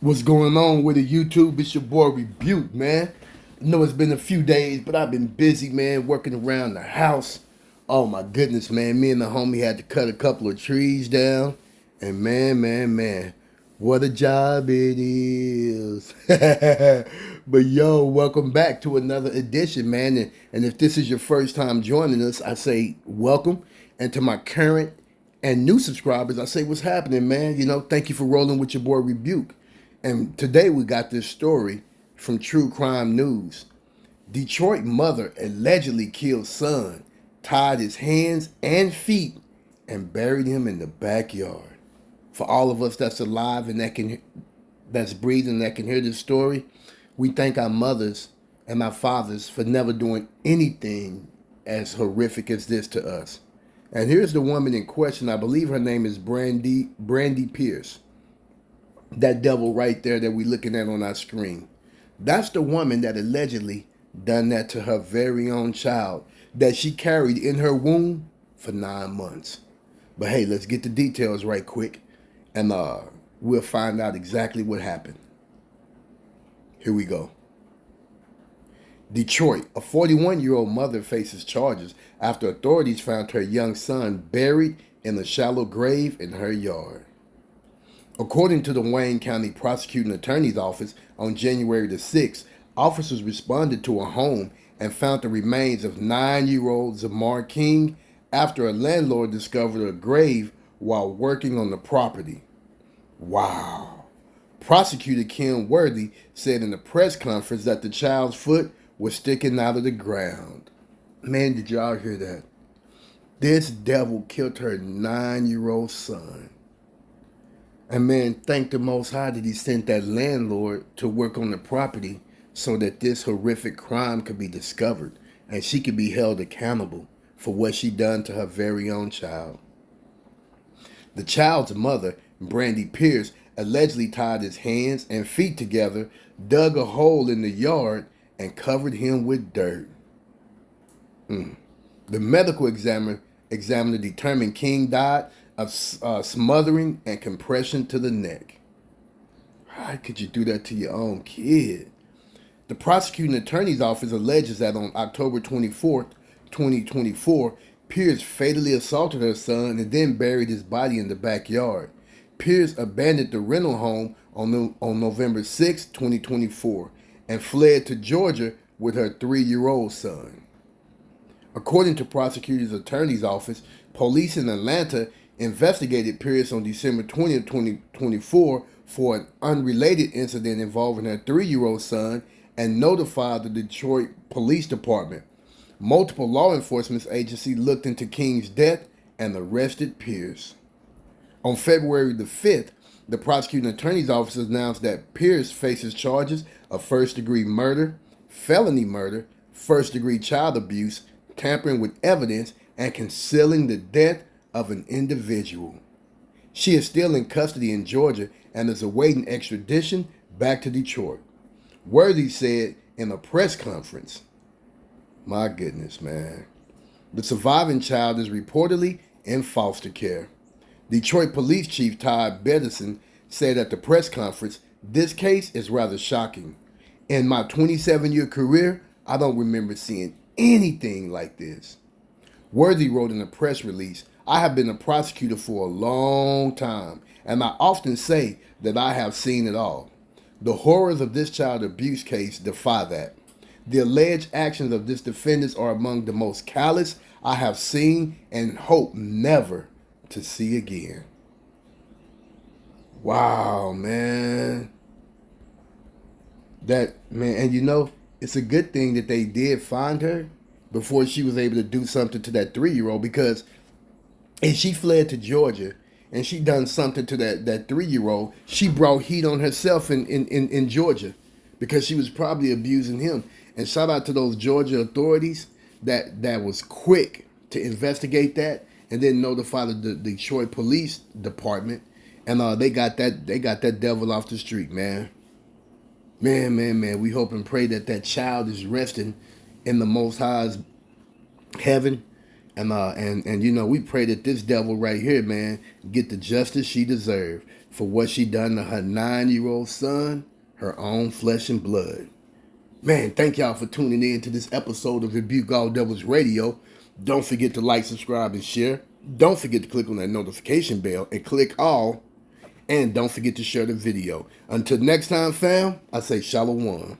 What's going on with the YouTube? It's your boy Rebuke, man. I know it's been a few days, but I've been busy, man, working around the house. Oh my goodness, man. Me and the homie had to cut a couple of trees down. And man, what a job it is. But yo, welcome back to another edition, man. And if this is your first time joining us, I say welcome. And to my current and new subscribers, I say what's happening, man. Thank you for rolling with your boy Rebuke. And today we got this story from True Crime News. Detroit mother allegedly killed son, tied his hands and feet, and buried him in the backyard. For all of us that's alive and that's breathing, that can hear this story, we thank our mothers and our fathers for never doing anything as horrific as this to us. And here's the woman in question. I believe her name is Brandee Pierce. That devil right there that we're looking at on our screen. That's the woman that allegedly done that to her very own child that she carried in her womb for 9 months. But hey, let's get the details right quick and we'll find out exactly what happened. Here we go. Detroit, a 41-year-old mother faces charges after authorities found her young son buried in a shallow grave in her yard. According to the Wayne County Prosecuting Attorney's Office, on January the 6th, officers responded to a home and found the remains of 9-year-old Zamar King after a landlord discovered a grave while working on the property. Wow. Prosecutor Kim Worthy said in a press conference that the child's foot was sticking out of the ground. Man, did y'all hear that? This devil killed her 9-year-old son. And man, thank the Most High that he sent that landlord to work on the property so that this horrific crime could be discovered and she could be held accountable for what she done to her very own child. The child's mother, Brandee Pierce, allegedly tied his hands and feet together, dug a hole in the yard, and covered him with dirt. The medical examiner determined King died of smothering and compression to the neck. How could you do that to your own kid? The prosecuting attorney's office alleges that on October 24th, 2024, Pierce fatally assaulted her son and then buried his body in the backyard. Pierce abandoned the rental home on November 6, 2024, and fled to Georgia with her 3-year-old son. According to prosecutor's attorney's office, police in Atlanta investigated Pierce on December 20th, 2024 for an unrelated incident involving her 3-year-old son and notified the Detroit Police Department. Multiple law enforcement agencies looked into King's death and arrested Pierce. On February the 5th, the prosecuting attorney's office announced that Pierce faces charges of first-degree murder, felony murder, first-degree child abuse, tampering with evidence, and concealing the death of an individual. She is still in custody in Georgia and is awaiting extradition back to Detroit. Worthy said in a press conference, my goodness, man. The surviving child is reportedly in foster care. Detroit Police Chief Todd Bedison said at the press conference, this case is rather shocking. In my 27-year career, I don't remember seeing anything like this. Worthy wrote in a press release, I have been a prosecutor for a long time, and I often say that I have seen it all. The horrors of this child abuse case defy that. The alleged actions of this defendant are among the most callous I have seen and hope never to see again. Wow, man. And it's a good thing that they did find her before she was able to do something to that 3-year-old, because if she fled to Georgia and she done something to that 3-year-old, she brought heat on herself in Georgia because she was probably abusing him. And shout out to those Georgia authorities that was quick to investigate that and then notify the Detroit Police Department, and they got that devil off the street, man. Man. We hope and pray that child is resting in the Most High's heaven, and we pray that this devil right here, man, get the justice she deserves. for what she done to her 9-year-old son, her own flesh and blood. Man, thank y'all for tuning in to this episode of Rebuke All Devils Radio. Don't forget to like, subscribe, and share. Don't forget to click on that notification bell and click all. And don't forget to share the video. Until next time, fam, I say shalom.